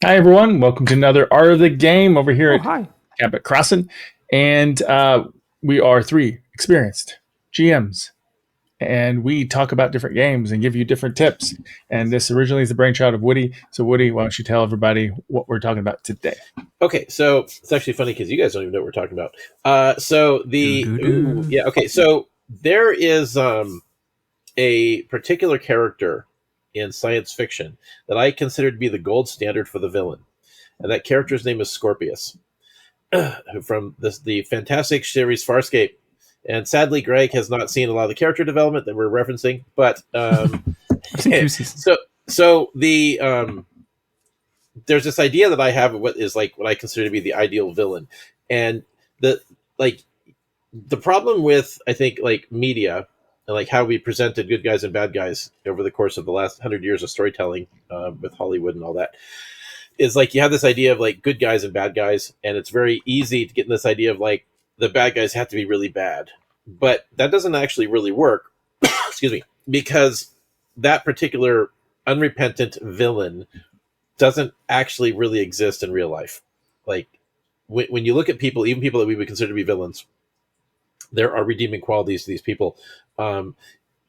Hi, everyone. Welcome to another Art of the Game over here at Hi. Cabbit Crossing. And we are three experienced GMs. And we talk about different games and give you different tips. And this originally is the brainchild of Woody. So, Woody, why don't you tell everybody what we're talking about today? Okay, so it's actually funny because you guys don't even know what we're talking about. Okay, so there is a particular character in science fiction that I consider to be the gold standard for the villain, and that character's name is Scorpius, from the fantastic series Farscape. And sadly, Greg has not seen a lot of the character development that we're referencing, but there's this idea that I have of what is like what I consider to be the ideal villain, and the problem with, I think, like media and like how we presented good guys and bad guys over the course of the last 100 years of storytelling with Hollywood and all that is like you have this idea of like good guys and bad guys, and it's very easy to get in this idea of like the bad guys have to be really bad, but that doesn't actually really work. Excuse me, because that particular unrepentant villain doesn't actually really exist in real life. Like when you look at people, even people that we would consider to be villains, there are redeeming qualities to these people.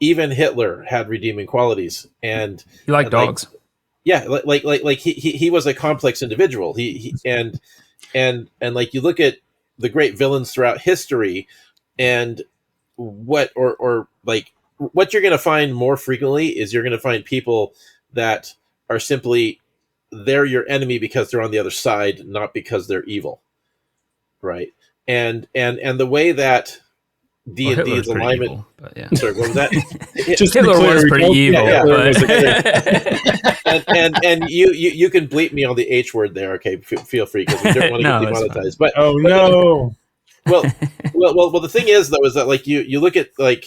Even Hitler had redeeming qualities, and You like dogs. He was a complex individual. And like you look at the great villains throughout history, and what you're going to find more frequently is you're going to find people that are simply, they're your enemy because they're on the other side, not because they're evil, right? And the way that D&D is alignment. Evil, but yeah. Sorry, what was that? Just Hitler was pretty evil. And you can bleep me on the H word there, okay? Feel free, because we don't want to get demonetized. But no. Well, the thing is though is that like you look at like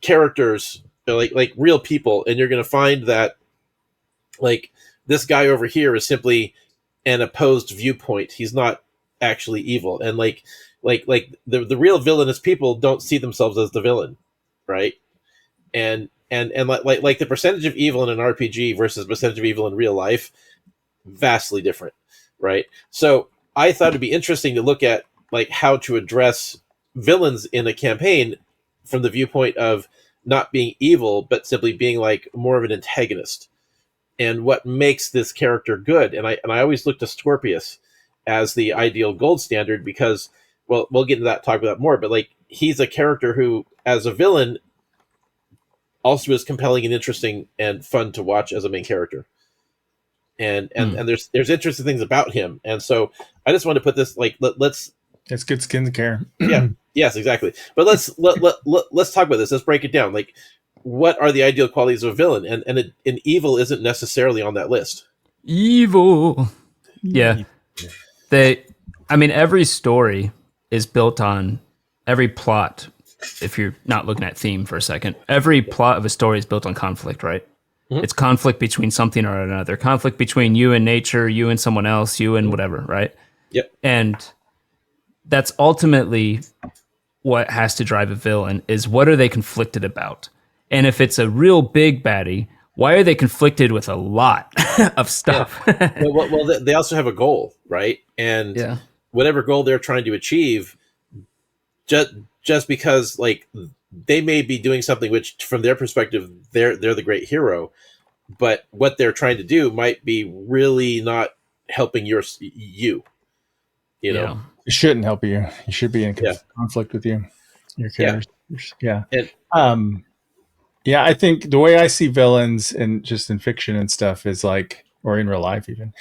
characters, like real people, and you're going to find that like this guy over here is simply an opposed viewpoint. He's not actually evil, and like the real villainous people don't see themselves as the villain, right? And like the percentage of evil in an RPG versus percentage of evil in real life, vastly different, right? So I thought it'd be interesting to look at like how to address villains in a campaign from the viewpoint of not being evil, but simply being like more of an antagonist, and what makes this character good. And I always look to Scorpius as the ideal gold standard because, well, we'll get into that, talk about that more, but like he's a character who, as a villain, also is compelling and interesting and fun to watch as a main character. And there's interesting things about him. And so I just want to put this like let's. It's good skin care. Yeah. Yes, exactly. But let's talk about this. Let's break it down. Like, what are the ideal qualities of a villain? And evil isn't necessarily on that list. Evil. Yeah. Every story is built on every plot. If you're not looking at theme for a second, every plot of a story is built on conflict, right? Mm-hmm. It's conflict between something or another, conflict between you and nature, you and someone else, you and whatever, right? Yep. And that's ultimately what has to drive a villain is what are they conflicted about? And if it's a real big baddie, why are they conflicted with a lot of stuff? Yeah. Well, they also have a goal, right? And whatever goal they're trying to achieve, just because like they may be doing something which from their perspective they're the great hero, but what they're trying to do might be really not helping you know. It shouldn't help you. You should be in conflict with your characters. Yeah. And, I think the way I see villains and just in fiction and stuff is like, or in real life even,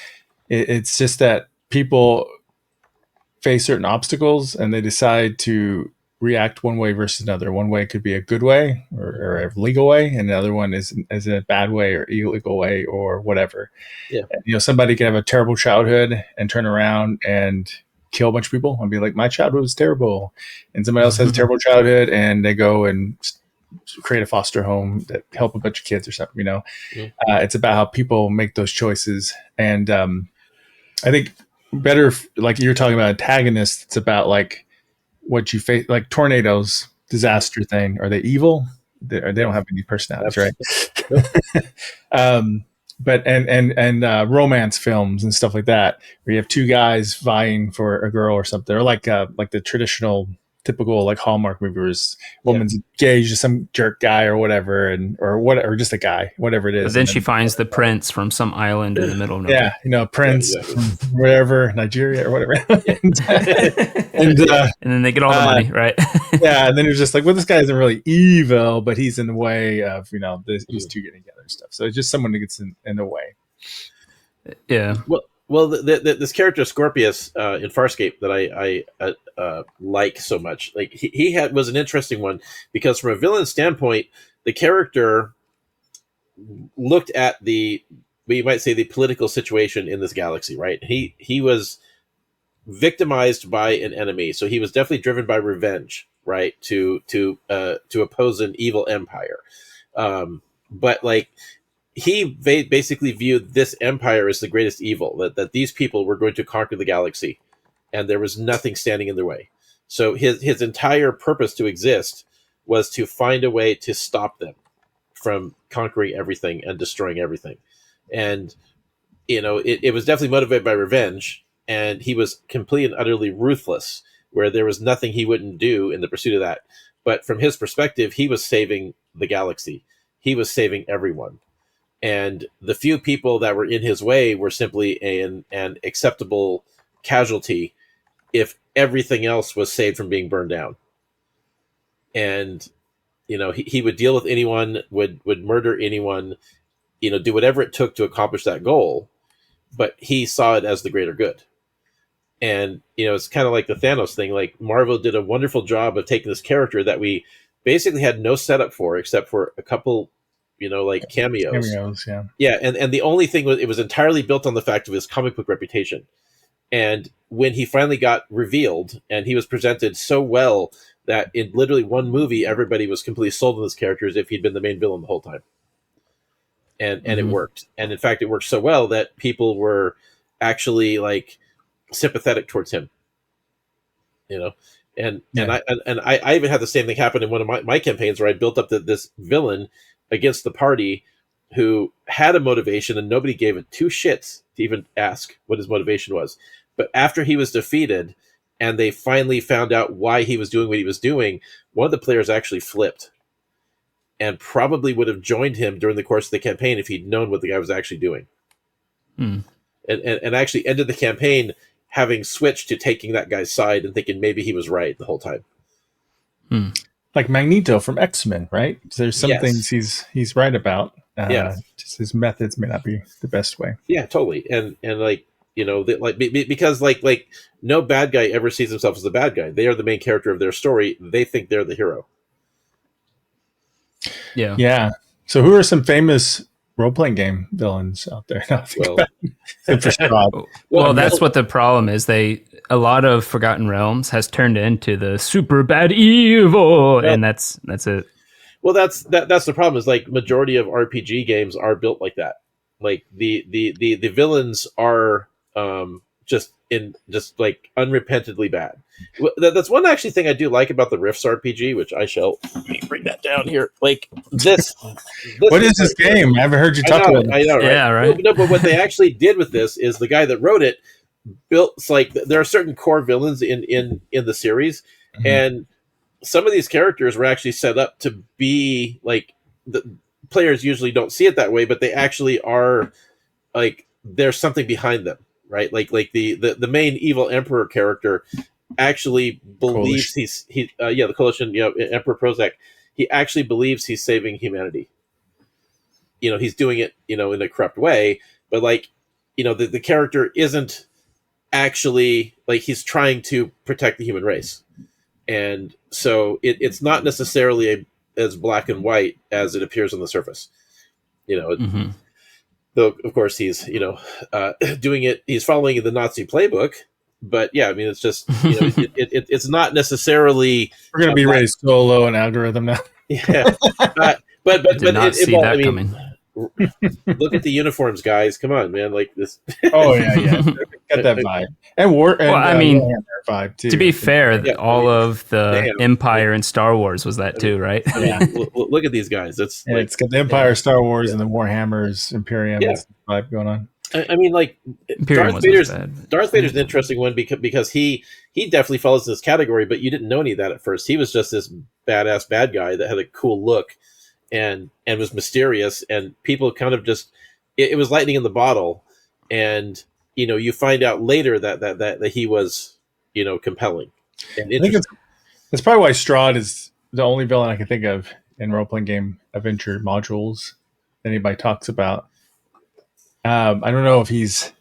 it's just that people face certain obstacles and they decide to react one way versus another. One way could be a good way or a legal way, and the other one is a bad way or illegal way or whatever. Yeah. And, somebody can have a terrible childhood and turn around and kill a bunch of people and be like, my childhood was terrible. And somebody else has a terrible childhood and they go and create a foster home that help a bunch of kids or something, It's about how people make those choices. And I think better, like you're talking about antagonists, it's about like what you face, like tornadoes, disaster thing. Are they evil? They don't have any personalities, right? but romance films and stuff like that, where you have two guys vying for a girl or something, or like the traditional typical like Hallmark movie where woman's engaged to some jerk guy or whatever, or just a guy, whatever it is. But then she finds the prince from some island in the middle of nowhere. Yeah, prince from wherever, Nigeria or whatever. and then they get all the money, right? Yeah, and then it's just like, well, this guy isn't really evil, but he's in the way of these two getting together and stuff. So it's just someone who gets in the way. Yeah. Well, this character Scorpius in Farscape that I like so much, like he was an interesting one because from a villain standpoint, the character looked at you might say the political situation in this galaxy, right? He was victimized by an enemy, so he was definitely driven by revenge, right? To oppose an evil empire, but like. He basically viewed this empire as the greatest evil, that these people were going to conquer the galaxy, and there was nothing standing in their way. So his entire purpose to exist was to find a way to stop them from conquering everything and destroying everything. And, it was definitely motivated by revenge, and he was completely and utterly ruthless, where there was nothing he wouldn't do in the pursuit of that. But from his perspective, he was saving the galaxy. He was saving everyone. And the few people that were in his way were simply an acceptable casualty if everything else was saved from being burned down. And, he would deal with anyone, would murder anyone, do whatever it took to accomplish that goal. But he saw it as the greater good. And, it's kind of like the Thanos thing. Like Marvel did a wonderful job of taking this character that we basically had no setup for, except for a couple like cameos. Yeah, and the only thing was it was entirely built on the fact of his comic book reputation. And when he finally got revealed and he was presented so well that in literally one movie, everybody was completely sold on this character as if he'd been the main villain the whole time. And it worked. And in fact, it worked so well that people were actually like sympathetic towards him. And I even had the same thing happen in one of my campaigns where I built up this villain against the party who had a motivation and nobody gave it two shits to even ask what his motivation was. But after he was defeated and they finally found out why he was doing what he was doing, one of the players actually flipped and probably would have joined him during the course of the campaign if he'd known what the guy was actually doing. And actually ended the campaign having switched to taking that guy's side and thinking maybe he was right the whole time. Like Magneto from X-Men, right? There's some things he's right about. Just his methods may not be the best way. Yeah, totally. And like because like no bad guy ever sees himself as the bad guy. They are the main character of their story. They think they're the hero. Yeah. So who are some famous role-playing game villains out there? Well, that's what the problem is. A lot of Forgotten Realms has turned into the super bad evil, and that's it. Well, that's the problem. Is like majority of RPG games are built like that. Like the villains are just like unrepentantly bad. That's one actually thing I do like about the Rifts RPG, which I shall bring that down here. Like this what is this game? I haven't heard you talk about it. I know, right? Yeah, right. No, but what they actually did with this is the guy that wrote it built like there are certain core villains in the series, and some of these characters were actually set up to be like the players usually don't see it that way, but they actually are like there's something behind them. Right, like the main evil emperor character actually believes the Coalition, Emperor Prozac, he actually believes he's saving humanity. He's doing it, in a corrupt way, but like, the character isn't actually like he's trying to protect the human race, and so it's not necessarily as black and white as it appears on the surface. Though, of course, he's doing it. He's following the Nazi playbook, but yeah, I mean, it's just it's not necessarily. We're going to be raised solo and algorithm now. Yeah, but did not see that coming. Look at the uniforms, guys. Come on, man. Like this. Oh yeah. Got that vibe. And Warhammer vibe too. To be fair, all of the Empire and Star Wars was that too, right? I mean, look at these guys. It's got the Empire, Star Wars, and the Warhammer's Imperium vibe going on. I mean, like Darth Vader's an interesting one because he definitely falls in this category, but you didn't know any of that at first. He was just this badass bad guy that had a cool look and was mysterious, and people kind of just it was lightning in the bottle, and you find out later that he was compelling. And I think that's probably why Strahd is the only villain I can think of in role playing game adventure modules that anybody talks about. I don't know if he's.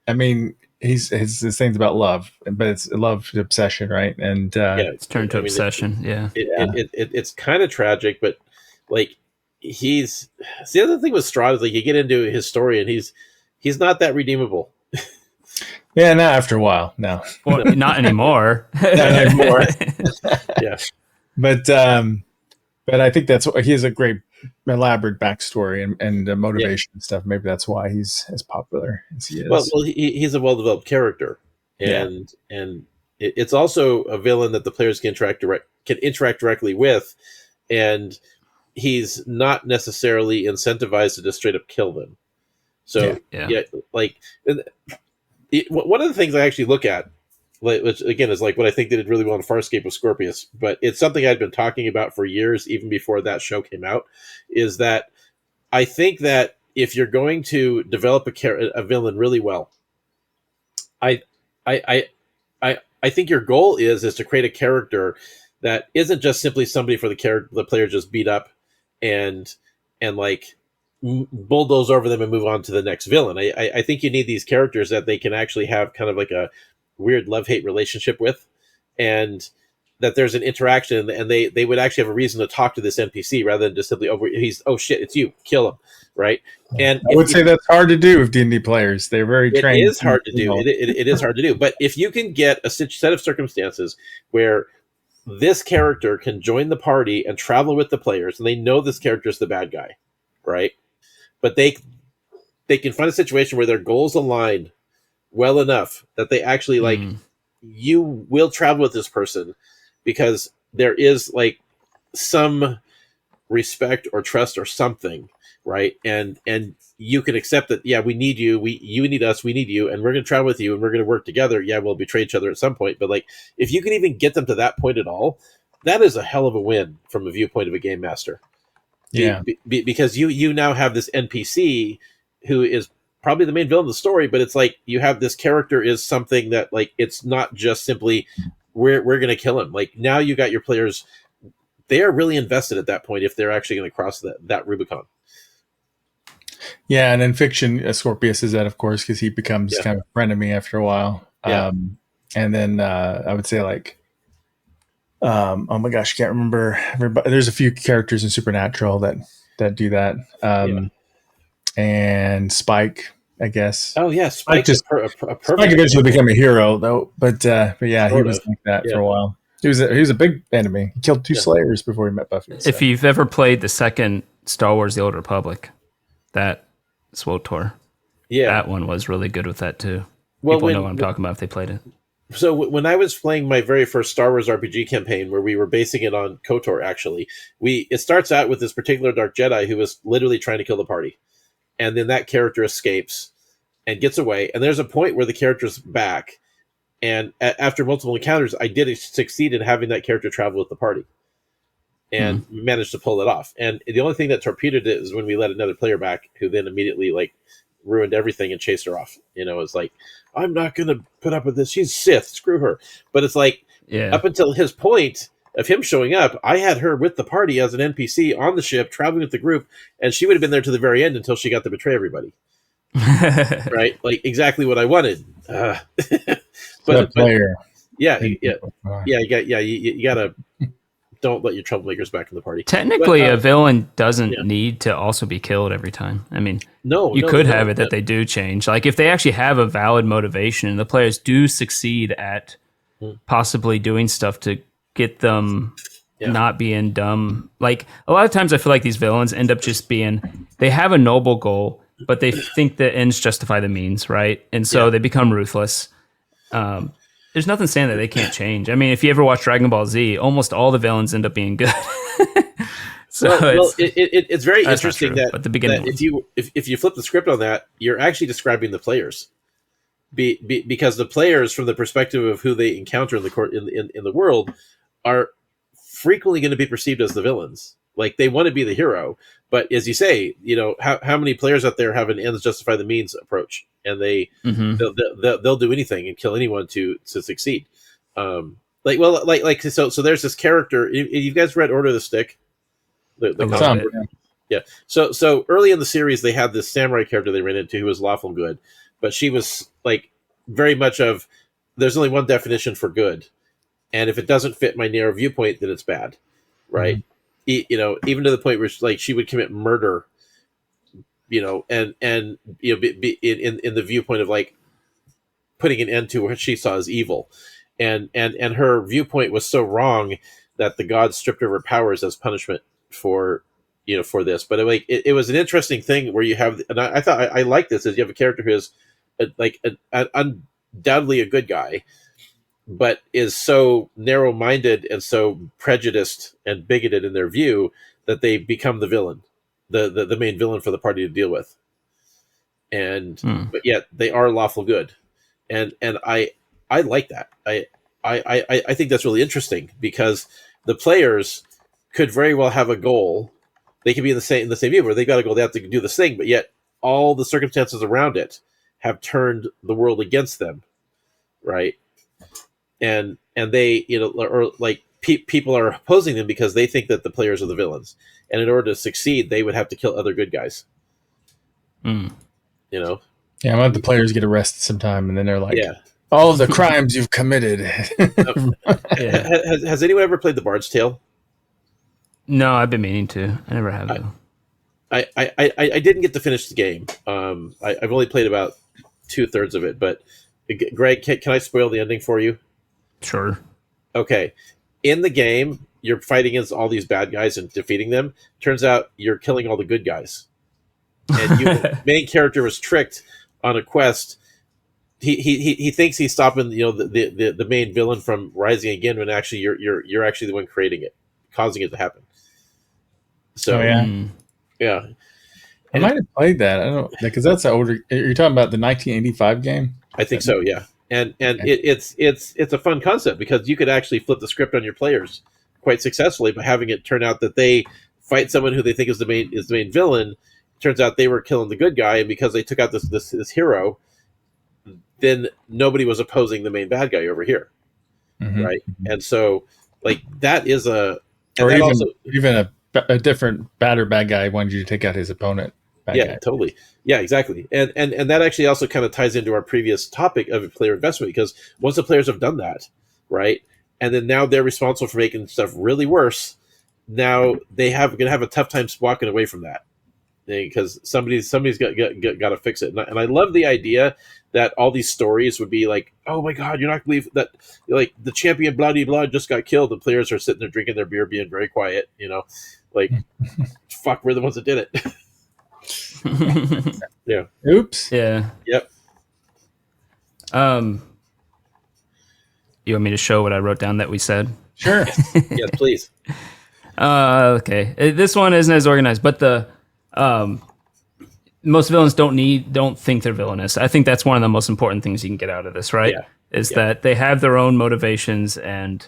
I mean, his thing's about love, but it's love to obsession, right? And it's turned to obsession. It's kind of tragic, but like the other thing with Strahd is like you get into his story and he's not that redeemable. Yeah, not after a while. No, well, not anymore. Not anymore. Yeah, but I think that's he has a great elaborate backstory and motivation and stuff. Maybe that's why he's as popular as he is. Well, he's a well-developed character, and it's also a villain that the players can interact directly with, and he's not necessarily incentivized to just straight up kill them. So like one of the things I actually look at, which again is like what I think they did really well in Farscape with Scorpius, but it's something I'd been talking about for years, even before that show came out, is that I think that if you're going to develop a villain really well, I think your goal is to create a character that isn't just simply somebody for the player just beat up and like bulldoze over them and move on to the next villain. I think you need these characters that they can actually have kind of like a weird love-hate relationship with, and that there's an interaction, and they would actually have a reason to talk to this NPC rather than just simply oh shit, it's you, kill him, right? And I would say that's hard to do with D&D players. They're very trained. It is hard to do. It is hard to do. But if you can get a set of circumstances where this character can join the party and travel with the players, and they know this character is the bad guy, right? But they can find a situation where their goals align well enough that they actually like you will travel with this person because there is like some respect or trust or something, right? And you can accept that, we need you, you need us, we need you, and we're going to travel with you, and we're going to work together. Yeah, we'll betray each other at some point, but like if you can even get them to that point at all, that is a hell of a win from a viewpoint of a game master. Yeah, because you now have this NPC who is probably the main villain of the story, but it's like you have this character is something that like it's not just simply we're going to kill him. Like now you got your players, they are really invested at that point if they're actually going to cross that Rubicon. Yeah, and in fiction, Scorpius is that, of course, because he becomes kind of a friend of me after a while. Yeah. And then I would say like, oh my gosh, I can't remember everybody. There's a few characters in Supernatural that do that. And Spike, I guess. Oh yeah, Spike just Spike eventually became a hero though, but yeah, he was like that for a while. He was a big enemy. He killed 2 Slayers before he met Buffy. So. If you've ever played the second Star Wars: The Old Republic, that SWTOR, that one was really good with that too. Well, people know what I'm talking about if they played it. So when I was playing my very first Star Wars RPG campaign, where we were basing it on KOTOR, actually, it starts out with this particular Dark Jedi who was literally trying to kill the party. And then that character escapes and gets away. And there's a point where the character's back. And after multiple encounters, I did succeed in having that character travel with the party and managed to pull it off. And the only thing that torpedoed it is when we let another player back, who then immediately like ruined everything and chased her off. It's like, I'm not going to put up with this. She's Sith. Screw her. But it's like, up until his point of him showing up, I had her with the party as an NPC on the ship, traveling with the group, and she would have been there to the very end until she got to betray everybody. Right? Like exactly what I wanted. But player. Yeah, you gotta don't let your troublemakers back in the party. Technically, a villain doesn't need to also be killed every time. I mean, you could have it that they do change. Like if they actually have a valid motivation and the players do succeed at possibly doing stuff to get them not being dumb. Like a lot of times I feel like these villains end up just being they have a noble goal, but they think the ends justify the means, right? And so they become ruthless. There's nothing saying that they can't change. I mean, if you ever watch Dragon Ball Z, almost all the villains end up being good. So it's very interesting true, but the beginning that if you flip the script on that, you're actually describing the players, because the players, from the perspective of who they encounter in the world, are frequently going to be perceived as the villains. Like, they want to be the hero, but as you say, how many players out there have an ends justify the means approach, and they'll do anything and kill anyone to succeed. So there's this character. You guys read Order of the Stick? Yeah. So early in the series, they had this samurai character they ran into who was lawful good, but she was like very much of, there's only one definition for good, and if it doesn't fit my narrow viewpoint, then it's bad, right? Even to the point where she would commit murder, and be in the viewpoint of like putting an end to what she saw as evil, and her viewpoint was so wrong that the gods stripped her of her powers as punishment for this. But it was an interesting thing where you have, and I thought I like this, is you have a character who is undoubtedly a good guy, but is so narrow-minded and so prejudiced and bigoted in their view that they become the villain, the main villain for the party to deal with. And but yet they are lawful good, and I like that. I think that's really interesting, because the players could very well have a goal. They could be in the same view where they got a goal, they have to do this thing, but yet all the circumstances around it have turned the world against them, right? And they, or like people are opposing them because they think that the players are the villains, and in order to succeed, they would have to kill other good guys. Yeah, I'm gonna have the players get arrested sometime, and then they're like, all of the crimes you've committed. Has anyone ever played the Bard's Tale? No, I've been meaning to. I never have, though. I didn't get to finish the game. I've only played about 2/3 of it, but Greg, can I spoil the ending for you? Sure. Okay. In the game, you're fighting against all these bad guys and defeating them. Turns out you're killing all the good guys. And the main character was tricked on a quest. He thinks he's stopping the main villain from rising again, when actually you're actually the one creating it, causing it to happen. So yeah. I might have played that. I don't, because that's an older. You're talking about the 1985 game. I think so. Yeah, and it's a fun concept, because you could actually flip the script on your players quite successfully by having it turn out that they fight someone who they think is the main villain. Turns out they were killing the good guy, and because they took out this hero, then nobody was opposing the main bad guy over here, right? And so, like, that is a, or even a different bad guy wanted you to take out his opponent. Yeah, totally. Yeah, exactly. And that actually also kind of ties into our previous topic of player investment, because once the players have done that, right, and then now they're responsible for making stuff really worse, now going to have a tough time walking away from that, because somebody's got to fix it. And I love the idea that all these stories would be like, oh my God, you're not going to believe that, like, the champion bloody blood just got killed. The players are sitting there drinking their beer, being very quiet, like, fuck, we're the ones that did it. Yeah. Oops. Yeah. Yep. You want me to show what I wrote down that we said? Sure. Yes, please. Okay. This one isn't as organized, but the most villains don't think they're villainous. I think that's one of the most important things you can get out of this, right? Yeah. That they have their own motivations and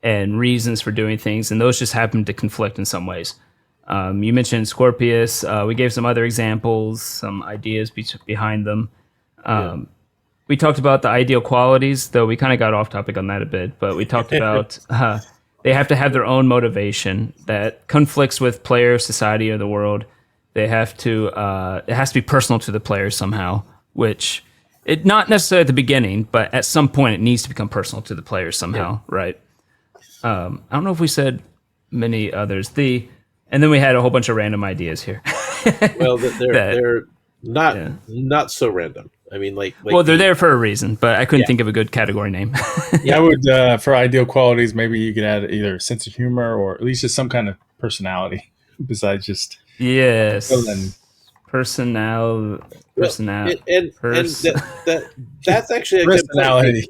reasons for doing things, and those just happen to conflict in some ways. You mentioned Scorpius. We gave some other examples, some ideas behind them. We talked about the ideal qualities, though we kind of got off topic on that a bit, but we talked about they have to have their own motivation that conflicts with player, society, or the world. They have to, it has to be personal to the player somehow, which it not necessarily at the beginning, but at some point it needs to become personal to the player somehow, right? I don't know if we said many others. And then we had a whole bunch of random ideas here. Well, they're not so random. I mean, like well, they're there for a reason, but I couldn't think of a good category name. I would, for ideal qualities, maybe you could add either a sense of humor or at least just some kind of personality besides just Yes. Villain. Personnel. That's actually a personality.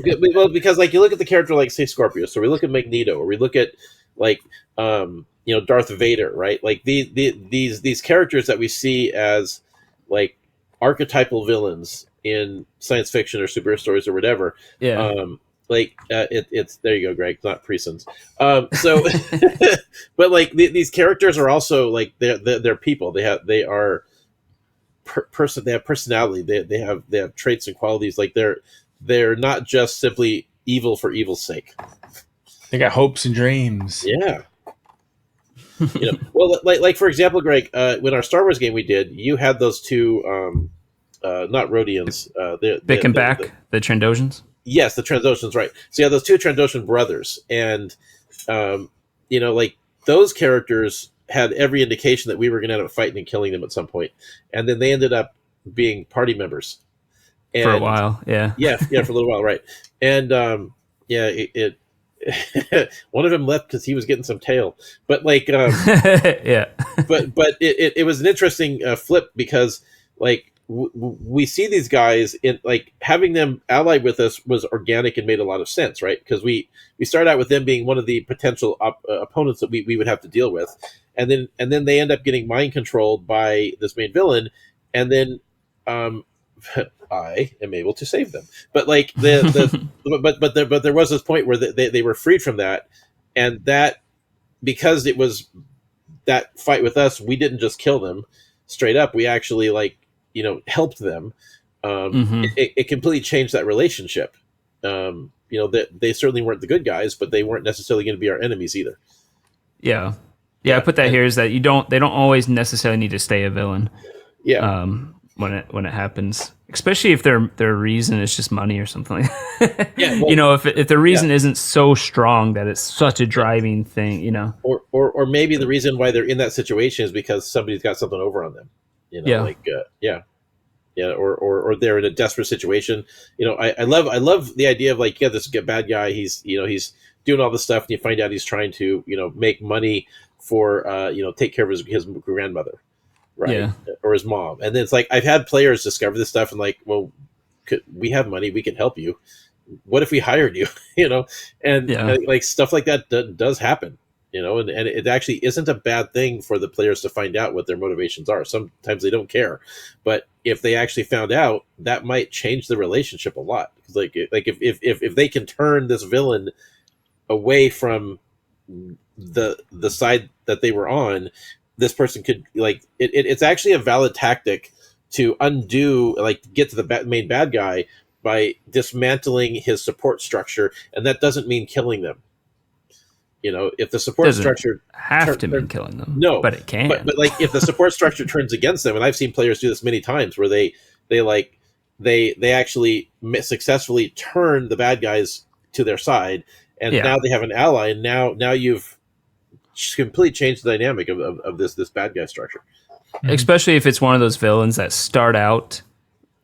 Good point. Well, because like you look at the character like say Scorpius, or we look at Magneto, or we look at like Darth Vader, right? Like these characters that we see as like archetypal villains in science fiction or superhero stories or whatever. Yeah. It's there you go, Greg, not Presons. So, but like these characters are also like they're people. They have personality. They have traits and qualities. Like they're not just simply evil for evil's sake. They got hopes and dreams. Yeah. Well, like for example, Greg, when our Star Wars game we did, you had those two, not Rhodians, the Trandoshans. Yes, the Trandoshans, right? So you have those two Trandoshan brothers, and like those characters had every indication that we were going to end up fighting and killing them at some point, and then they ended up being party members for a while. Yeah, for a little while, right? And it one of them left because he was getting some tail, but like yeah, but it was an interesting flip because like we see these guys in like having them allied with us was organic and made a lot of sense, right? Because we start out with them being one of the potential opponents that we would have to deal with, and then they end up getting mind controlled by this main villain, and then I am able to save them. But like but there was this point where they were freed from that, and that because it was that fight with us, we didn't just kill them straight up. We actually like helped them. It completely changed that relationship. That they certainly weren't the good guys, but they weren't necessarily going to be our enemies either. Yeah. I put that here is that they don't always necessarily need to stay a villain. Yeah. When it happens, especially if their reason is just money or something. Yeah. Well, if the reason isn't so strong that it's such a driving thing, or maybe the reason why they're in that situation is because somebody's got something over on them. Or they're in a desperate situation. I love the idea of like, you got this bad guy. He's doing all this stuff, and you find out he's trying to make money for take care of his grandmother, right? Yeah. Or his mom. And then it's like I've had players discover this stuff and like, well, we have money, we can help you. What if we hired you? And like stuff like that does happen. And it actually isn't a bad thing for the players to find out what their motivations are. Sometimes they don't care, but if they actually found out, that might change the relationship a lot. Because like if they can turn this villain away from the side that they were on, this person could it's actually a valid tactic to undo, like get to the main bad guy by dismantling his support structure, and that doesn't mean killing them. If the support structure have to mean killing them, no, but it can. But like if the support structure turns against them, and I've seen players do this many times, where they actually successfully turn the bad guys to their side, and now they have an ally, and now you've completely changed the dynamic of this bad guy structure. Especially if it's one of those villains that start out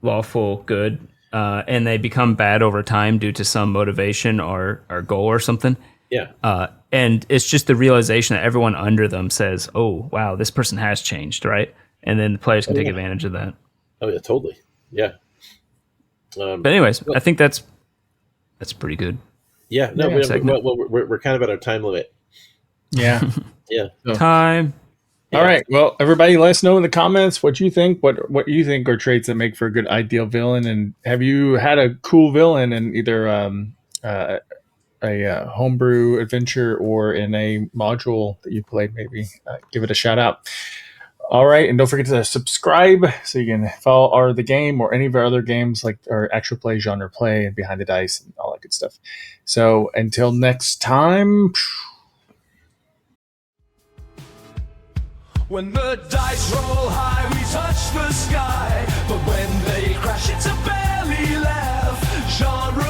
lawful good, and they become bad over time due to some motivation or goal or something. Yeah. And it's just the realization that everyone under them says, oh, wow, this person has changed, right? And then the players can take advantage of that. Oh, yeah, totally. Yeah. But anyways, I think that's pretty good. Yeah. No, we're kind of at our time limit. Yeah. Yeah. So. Time. All right. Well, everybody, let us know in the comments what you think. What you think are traits that make for a good ideal villain, and have you had a cool villain in either a homebrew adventure or in a module that you played? Maybe give it a shout out. All right, and don't forget to subscribe so you can follow the game or any of our other games like our actual play, genre play, and Behind the Dice and all that good stuff. So until next time. When the dice roll high, we touch the sky, but when they crash, it's a belly laugh. Genre